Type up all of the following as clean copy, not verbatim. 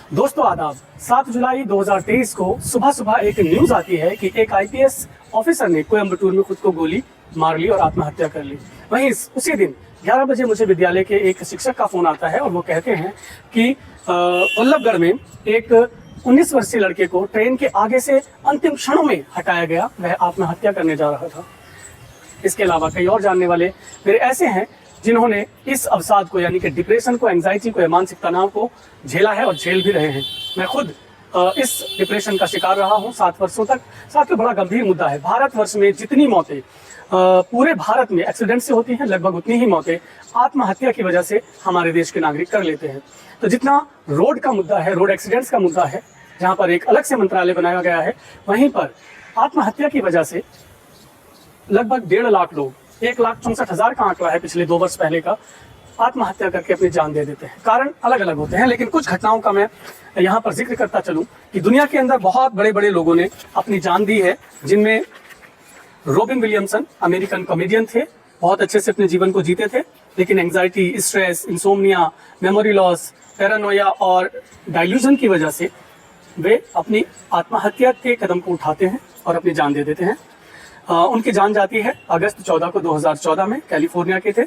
दोस्तों आदाब। 7 जुलाई 2023 को सुबह सुबह एक न्यूज आती है कि एक आईपीएस ऑफिसर ने कोयम्बटूर में खुद को गोली मार ली और आत्महत्या कर ली। वहीं उसी दिन 11 बजे मुझे विद्यालय के एक शिक्षक का फोन आता है और वो कहते हैं कि वल्लभगढ़ में एक 19 वर्षीय लड़के को ट्रेन के आगे से अंतिम क्षणों में हटाया गया, वह आत्महत्या करने जा रहा था। इसके अलावा कई और जानने वाले मेरे ऐसे हैं जिन्होंने इस अवसाद को यानी कि डिप्रेशन को, एंजाइटी को या मानसिक तनाव को झेला है और झेल भी रहे हैं। मैं खुद इस डिप्रेशन का शिकार रहा हूं 7 वर्षों तक। साथियों, बड़ा गंभीर मुद्दा है। भारतवर्ष में जितनी मौतें पूरे भारत में एक्सीडेंट से होती हैं, लगभग उतनी ही मौतें आत्महत्या की वजह से हमारे देश के नागरिक कर लेते हैं। तो जितना रोड का मुद्दा है, रोड एक्सीडेंट्स का मुद्दा है, जहाँ पर एक अलग से मंत्रालय बनाया गया है, वहीं पर आत्महत्या की वजह से लगभग 1.5 लाख लोग, 1,64,000 का आंकड़ा है पिछले 2 वर्ष पहले का, आत्महत्या करके अपनी जान दे देते हैं। कारण अलग अलग होते हैं, लेकिन कुछ घटनाओं का मैं यहाँ पर जिक्र करता चलूं कि दुनिया के अंदर बहुत बड़े बड़े लोगों ने अपनी जान दी है, जिनमें रॉबिन विलियमसन अमेरिकन कॉमेडियन थे, बहुत अच्छे से अपने जीवन को जीते थे, लेकिन anxiety, stress, insomnia, memory loss, Paranoia और डाइल्यूजन की वजह से वे अपनी आत्महत्या के कदम को उठाते हैं और अपनी जान दे देते हैं। उनकी जान जाती है अगस्त 14 को 2014 में, कैलिफोर्निया के थे,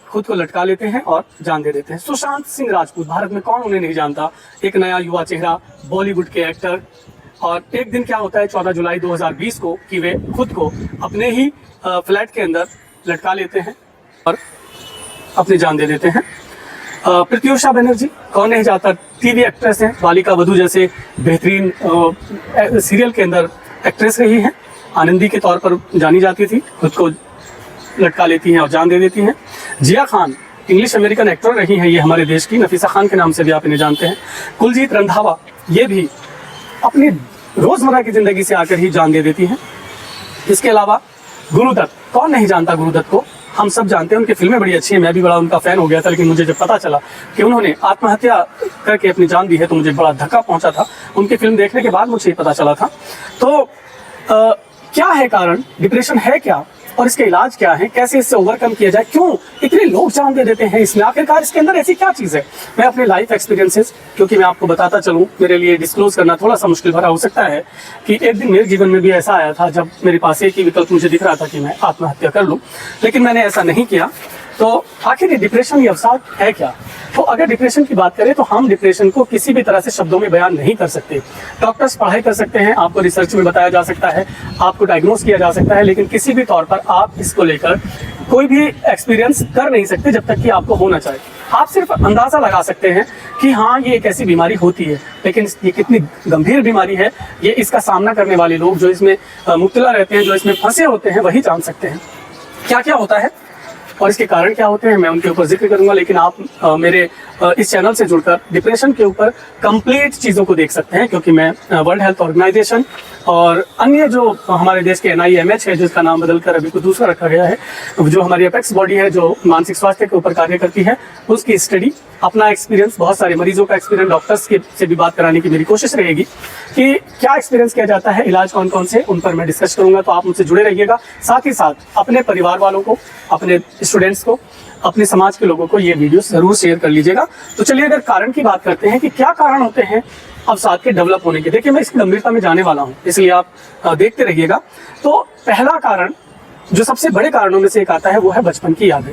खुद को लटका लेते हैं और जान दे देते हैं। सुशांत सिंह राजपूत, भारत में कौन उन्हें नहीं जानता, एक नया युवा चेहरा, बॉलीवुड के एक्टर। और एक दिन क्या होता है 14 जुलाई 2020 को कि वे खुद को अपने ही फ्लैट के अंदर लटका लेते हैं और अपनी जान दे देते हैं। प्रत्युषा बनर्जी, कौन नहीं जानता, टीवी एक्ट्रेस हैं, बालिका वधू जैसे बेहतरीन सीरियल के अंदर एक्ट्रेस रही हैं, आनंदी के तौर पर जानी जाती थी, खुद को लटका लेती हैं और जान दे देती हैं। जिया खान, इंग्लिश अमेरिकन एक्टर रही हैं ये हमारे देश की, नफीसा खान के नाम से भी आप इन्हें जानते हैं। कुलजीत रंधावा, ये भी अपनी रोजमर्रा की जिंदगी से आकर ही जान दे देती हैं। इसके अलावा गुरुदत्त, कौन नहीं जानता गुरुदत्त को, हम सब जानते हैं, उनकी फिल्में बड़ी अच्छी हैं, मैं भी बड़ा उनका फैन हो गया था। लेकिन मुझे जब पता चला कि उन्होंने आत्महत्या करके अपनी जान दी है तो मुझे बड़ा धक्का पहुंचा था। उनकी फिल्म देखने के बाद मुझे पता चला था। तो क्या है कारण, डिप्रेशन है क्या और इसके इलाज क्या है, कैसे इससे ओवरकम किया जाए, क्यों इतने लोग जान दे देते हैं इसमें, आखिरकार इसके अंदर ऐसी क्या चीज़ है। मैं अपने लाइफ एक्सपीरियंसेस, क्योंकि मैं आपको बताता चलूं, मेरे लिए डिस्क्लोज करना थोड़ा सा मुश्किल भरा हो सकता है कि एक दिन मेरे जीवन में भी ऐसा आया था जब मेरे पास एक ही विकल्प मुझे दिख रहा था कि मैं आत्महत्या कर लूँ, लेकिन मैंने ऐसा नहीं किया। तो आखिर ये डिप्रेशन, ये अवसाद है क्या। तो अगर डिप्रेशन की बात करें तो हम डिप्रेशन को किसी भी तरह से शब्दों में बयान नहीं कर सकते। डॉक्टर्स पढ़ाई कर सकते हैं, आपको रिसर्च में बताया जा सकता है, आपको डायग्नोस किया जा सकता है, लेकिन किसी भी तौर पर आप इसको लेकर कोई भी एक्सपीरियंस कर नहीं सकते जब तक कि आपको होना चाहिए। आप सिर्फ अंदाजा लगा सकते हैं कि हाँ ये एक ऐसी बीमारी होती है, लेकिन ये कितनी गंभीर बीमारी है ये इसका सामना करने वाले लोग, जो इसमें मुब्तला रहते हैं, जो इसमें फंसे होते हैं, वही जान सकते हैं क्या क्या होता है और इसके कारण क्या होते हैं। मैं उनके ऊपर जिक्र करूंगा, लेकिन आप मेरे इस चैनल से जुड़कर डिप्रेशन के ऊपर कंप्लीट चीज़ों को देख सकते हैं, क्योंकि मैं वर्ल्ड हेल्थ ऑर्गेनाइजेशन और अन्य जो हमारे देश के NIMH है, जिसका नाम बदलकर अभी को दूसरा रखा गया है, जो हमारी अपेक्स बॉडी है जो मानसिक स्वास्थ्य के ऊपर कार्य करती है, उसकी स्टडी, अपना एक्सपीरियंस, बहुत सारे मरीजों का एक्सपीरियंस, डॉक्टर्स से भी बात कराने की मेरी कोशिश रहेगी कि क्या एक्सपीरियंस किया जाता है, इलाज कौन कौन से, उन पर मैं डिस्कस करूंगा। तो आप मुझसे जुड़े रहिएगा। साथ ही साथ अपने परिवार वालों को, अपने स्टूडेंट्स को, अपने समाज के लोगों को ये वीडियो जरूर शेयर कर लीजिएगा। तो चलिए अगर कारण की बात करते हैं कि क्या कारण होते हैं अवसाद के डेवलप होने के, देखिए मैं इसकी गंभीरता में जाने वाला हूँ, इसलिए आप देखते रहिएगा। तो पहला कारण, जो सबसे बड़े कारणों में से एक आता है, वो है बचपन की यादें।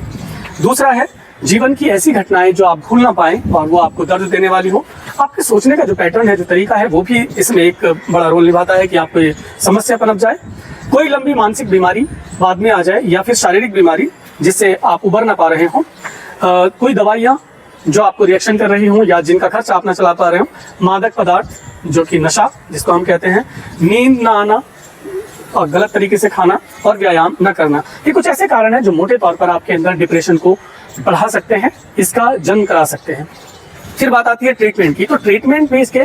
दूसरा है जीवन की ऐसी घटनाएं जो आप भूल ना पाएं और वो आपको दर्द देने वाली हो। आपके सोचने का जो पैटर्न है, जो तरीका है, वो भी इसमें एक बड़ा रोल निभाता है कि आपको ये समस्या पनप जाए। कोई लंबी मानसिक बीमारी बाद में आ जाए या फिर शारीरिक बीमारी जिससे आप उबर ना पा रहे हो, कोई दवाइयाँ जो आपको रिएक्शन कर रही हों या जिनका खर्च आप ना चला पा रहे हो, मादक पदार्थ जो कि नशा जिसको हम कहते हैं, नींद ना आना और गलत तरीके से खाना और व्यायाम न करना, ये कुछ ऐसे कारण हैं जो मोटे तौर पर आपके अंदर डिप्रेशन को बढ़ा सकते हैं, इसका जन्म करा सकते हैं। फिर बात आती है ट्रीटमेंट की। तो ट्रीटमेंट भी इसके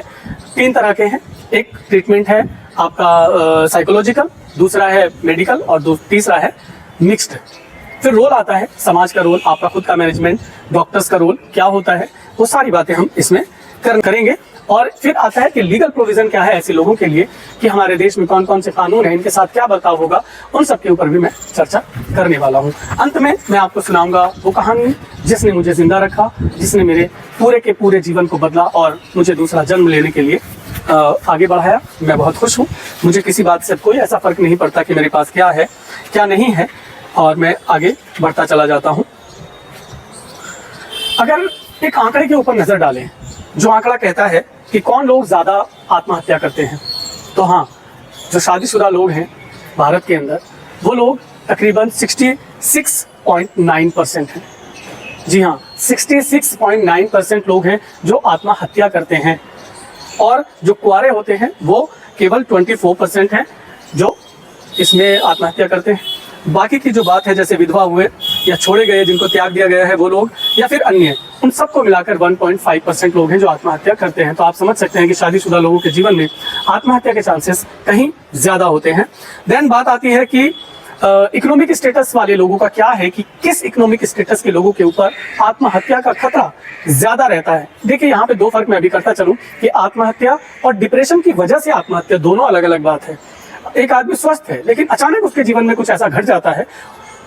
3 तरह के हैं। एक ट्रीटमेंट है आपका साइकोलॉजिकल, दूसरा है मेडिकल और तीसरा है मिक्स्ड। फिर रोल आता है समाज का रोल, आपका खुद का मैनेजमेंट, डॉक्टर्स का रोल क्या होता है, वो सारी बातें हम इसमें करेंगे। और फिर आता है कि लीगल प्रोविजन क्या है ऐसे लोगों के लिए, कि हमारे देश में कौन कौन से कानून हैं, इनके साथ क्या बर्ताव होगा, उन सब के ऊपर भी मैं चर्चा करने वाला हूँ। अंत में मैं आपको सुनाऊंगा वो कहानी जिसने मुझे जिंदा रखा, जिसने मेरे पूरे के पूरे जीवन को बदला और मुझे दूसरा जन्म लेने के लिए आगे बढ़ाया। मैं बहुत खुश हूँ, मुझे किसी बात से कोई ऐसा फर्क नहीं पड़ता कि मेरे पास क्या है क्या नहीं है, और मैं आगे बढ़ता चला जाता हूँ। अगर एक आंकड़े के ऊपर नजर डालें, जो आंकड़ा कहता है कि कौन लोग ज्यादा आत्महत्या करते हैं, तो हाँ, जो शादीशुदा लोग हैं भारत के अंदर, वो लोग तकरीबन 66.9% हैं। जी हाँ, 66.9% लोग हैं जो आत्महत्या करते हैं, और जो कुंवारे होते हैं वो केवल 24% हैं जो इसमें आत्महत्या करते हैं। बाकी की जो बात है, जैसे विधवा हुए या छोड़े गए, जिनको त्याग दिया गया है वो लोग, या फिर अन्य, उन सबको मिलाकर 1.5% लोग हैं जो आत्महत्या करते हैं। तो आप समझ सकते हैं कि शादीशुदा लोगों के जीवन में आत्महत्या के चांसेस कहीं ज़्यादा होते हैं। देन बात आती है कि इकोनॉमिक स्टेटस वाले लोगों का क्या है, कि किस इकोनॉमिक स्टेटस के लोगों के ऊपर आत्महत्या का खतरा ज़्यादा रहता है। देखिए, यहाँ पे दो फर्क मैं अभी करता चलूँ कि आत्महत्या और डिप्रेशन की वजह से आत्महत्या दोनों अलग अलग बात है। एक आदमी स्वस्थ है लेकिन अचानक उसके जीवन में कुछ ऐसा घट जाता है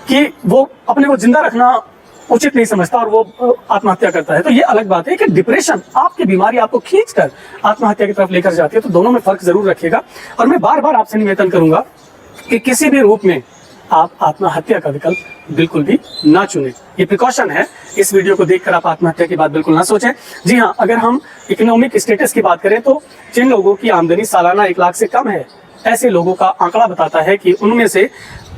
कि वो अपने को जिंदा रखना उचित नहीं समझता और वो आत्महत्या करता है, तो ये अलग बात है। कि डिप्रेशन, आपकी बीमारी आपको खींचकर आत्महत्या की तरफ लेकर जाती है, तो दोनों में फर्क जरूर रखिएगा। और मैं बार बार आपसे निवेदन करूंगा कि किसी भी रूप में आप आत्महत्या का विकल्प बिल्कुल भी ना चुनें। ये प्रिकॉशन है, इस वीडियो को देखकर आप आत्महत्या की बात बिल्कुल ना सोचें। जी हाँ, अगर हम इकोनॉमिक स्टेटस की बात करें तो जिन लोगों की आमदनी सालाना 1 लाख से कम है, ऐसे लोगों का आंकड़ा बताता है कि उनमें से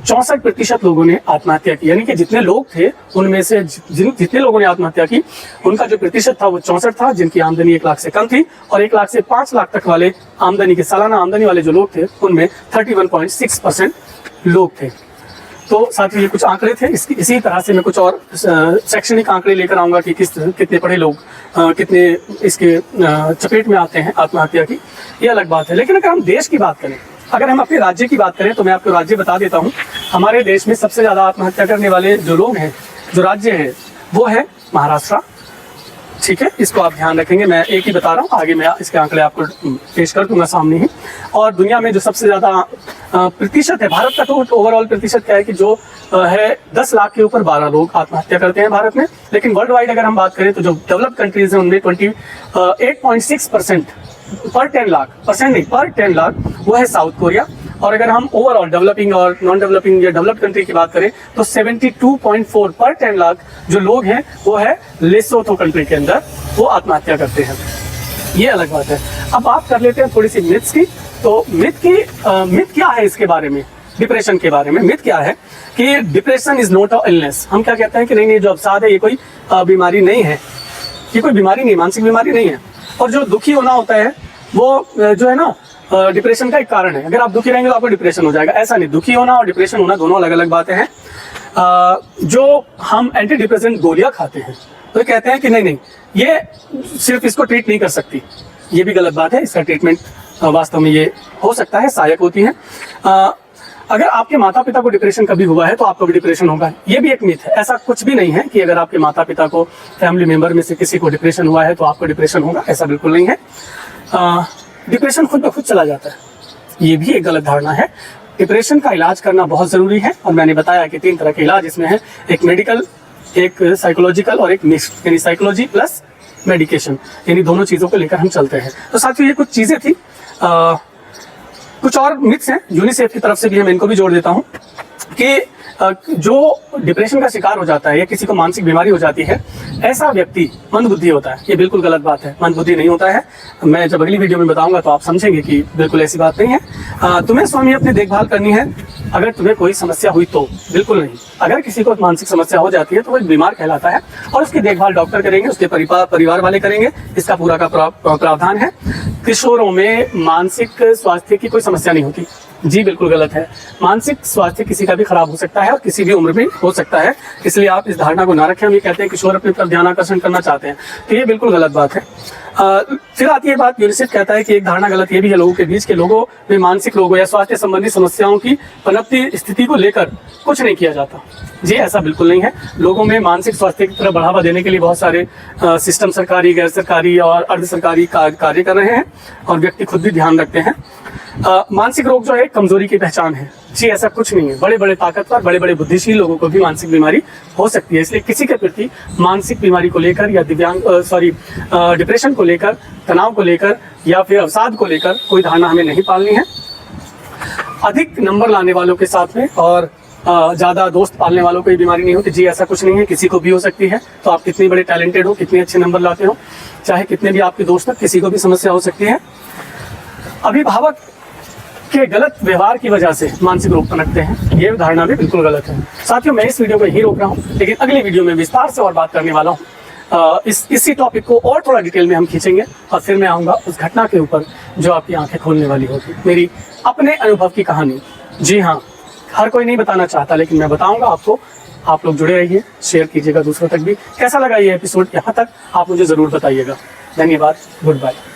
64% लोगों ने आत्महत्या की। यानी कि जितने लोग थे उनमें से जितने लोगों ने आत्महत्या की, उनका जो प्रतिशत था वो 64 था, जिनकी आमदनी 1 लाख से कम थी। और 1 लाख से 5 लाख तक वाले आमदनी के, सालाना आमदनी वाले जो लोग थे, उनमें 31.6% लोग थे। तो साथियों, ये कुछ आंकड़े थे। इसी तरह से मैं कुछ और शैक्षणिक आंकड़े लेकर आऊंगा कि कितने पढ़े लोग कितने इसके चपेट में आते हैं आत्महत्या की, ये अलग बात है। लेकिन अगर हम देश की बात करें, अगर हम अपने राज्य की बात करें, तो मैं आपको राज्य बता देता हूँ। हमारे देश में सबसे ज़्यादा आत्महत्या करने वाले जो लोग हैं, जो राज्य है, वो है महाराष्ट्र। ठीक है, इसको आप ध्यान रखेंगे। मैं एक ही बता रहा हूँ, आगे मैं इसके आंकड़े आपको पेश कर दूंगा सामने ही। और दुनिया में जो सबसे ज़्यादा प्रतिशत है, भारत का तो ओवरऑल प्रतिशत क्या है कि जो है 10 लाख के ऊपर 12 लोग आत्महत्या करते हैं भारत में। लेकिन वर्ल्ड वाइड अगर हम बात करें तो जो डेवलप्ड कंट्रीज हैं उनमें 28.6% पर 10 लाख, परसेंट नहीं, पर 10 लाख, वो है साउथ कोरिया। और अगर हम ओवरऑल डेवलपिंग और नॉन डेवलपिंग या डेवलप्ड कंट्री की बात करें तो 72.4 पर 10 लाख जो लोग हैं वो है लेसोथो कंट्री के अंदर, वो आत्महत्या करते हैं। ये अलग बात है। अब बात कर लेते हैं थोड़ी सी मिथ्स की। तो मिथ क्या है इसके बारे में, डिप्रेशन के बारे में मिथ क्या है कि depression is not a illness. हम क्या कहते हैं कि नहीं, जो अवसाद है ये कोई बीमारी नहीं है, ये कोई बीमारी नहीं, मानसिक बीमारी नहीं है। और जो दुखी होना होता है वो जो है ना, डिप्रेशन का एक कारण है। अगर आप दुखी रहेंगे तो आपको डिप्रेशन हो जाएगा, ऐसा नहीं। दुखी होना और डिप्रेशन होना दोनों अलग अलग बातें हैं। जो हम एंटी डिप्रेसेंट गोलियां खाते हैं तो कहते हैं कि नहीं, ये सिर्फ इसको ट्रीट नहीं कर सकती, ये भी गलत बात है। इसका ट्रीटमेंट वास्तव में ये हो सकता है, सहायक होती है। अगर आपके माता पिता को डिप्रेशन कभी हुआ है तो आपको भी डिप्रेशन होगा, ये भी एक मिथ है। ऐसा कुछ भी नहीं है कि अगर आपके माता पिता को, फैमिली मेंबर में से किसी को डिप्रेशन हुआ है तो आपको डिप्रेशन होगा, ऐसा बिल्कुल नहीं है। डिप्रेशन खुद ब खुद चला जाता है, ये भी एक गलत धारणा है। डिप्रेशन का इलाज करना बहुत ज़रूरी है, और मैंने बताया कि 3 तरह के इलाज इसमें है, एक मेडिकल, एक साइकोलॉजिकल और एक मिक्स्ड, यानी साइकोलॉजी प्लस मेडिकेशन, यानी दोनों चीज़ों को लेकर हम चलते हैं। तो साथियों, ये कुछ चीज़ें थी। कुछ और मिथ्स हैं यूनिसेफ की तरफ से भी, मैं इनको भी जोड़ देता हूँ कि जो डिप्रेशन का शिकार हो जाता है या किसी को मानसिक बीमारी हो जाती है, ऐसा व्यक्ति मंदबुद्धि होता है। ये बिल्कुल गलत बात है, मंदबुद्धि नहीं होता है। मैं जब अगली वीडियो में बताऊंगा तो आप समझेंगे कि बिल्कुल ऐसी बात नहीं है। तुम्हें स्वामी अपनी देखभाल करनी है, अगर तुम्हें कोई समस्या हुई तो बिल्कुल नहीं। अगर किसी को मानसिक समस्या हो जाती है तो वो एक बीमार कहलाता है, और उसकी देखभाल डॉक्टर करेंगे, उसके परिवार वाले करेंगे, इसका पूरा का प्रावधान है। किशोरों में मानसिक स्वास्थ्य की कोई समस्या नहीं होती, जी बिल्कुल गलत है। मानसिक स्वास्थ्य किसी का भी खराब हो सकता है और किसी भी उम्र में हो सकता है, इसलिए आप इस धारणा को ना रखें। हम ये कहते हैं किशोर अपनी तरफ ध्यान आकर्षण करना चाहते हैं, तो ये बिल्कुल गलत बात है। फिर आती है बात, यूनिसेफ कहता है कि एक धारणा गलत ये भी है लोगों के बीच, के लोगों में मानसिक रोगों या स्वास्थ्य संबंधी समस्याओं की पनपती स्थिति को लेकर कुछ नहीं किया जाता। जी ऐसा बिल्कुल नहीं है। लोगों में मानसिक स्वास्थ्य की तरफ बढ़ावा देने के लिए बहुत सारे सिस्टम, सरकारी, गैर सरकारी और अर्ध सरकारी कार्य कर रहे हैं और व्यक्ति खुद भी ध्यान रखते हैं। मानसिक रोग जो है कमजोरी की पहचान है। जी ऐसा कुछ नहीं है। बड़े बड़े ताकतवर, बड़े बड़े बुद्धिशील लोगों को भी मानसिक बीमारी हो सकती है। इसलिए किसी के प्रति मानसिक बीमारी को लेकर या डिप्रेशन को लेकर, तनाव को लेकर या फिर अवसाद को लेकर कोई धारणा हमें नहीं पालनी है। अधिक नंबर लाने वालों के साथ में और ज़्यादा दोस्त पालने वालों को ये बीमारी नहीं होती। जी ऐसा कुछ नहीं है, किसी को भी हो सकती है। तो आप कितने बड़े टैलेंटेड हो, कितने अच्छे नंबर लाते हो, चाहे कितने भी आपके दोस्त हो, किसी को भी समस्या हो सकती है। अभिभावक के गलत व्यवहार की वजह से मानसिक रोग पनपते हैं, ये धारणा भी बिल्कुल गलत है। साथियों, मैं इस वीडियो को यही रोक रहा हूँ, लेकिन अगली वीडियो में विस्तार से और बात करने वाला हूँ। इसी टॉपिक को और थोड़ा डिटेल में हम खींचेंगे और फिर मैं आऊँगा उस घटना के ऊपर जो आपकी आंखें खोलने वाली होगी, मेरी अपने अनुभव की कहानी। जी हाँ, हर कोई नहीं बताना चाहता, लेकिन मैं बताऊँगा आपको। आप लोग जुड़े रहिए, शेयर कीजिएगा दूसरों तक भी। कैसा लगा ये एपिसोड यहाँ तक आप मुझे ज़रूर बताइएगा। धन्यवाद, गुड बाय।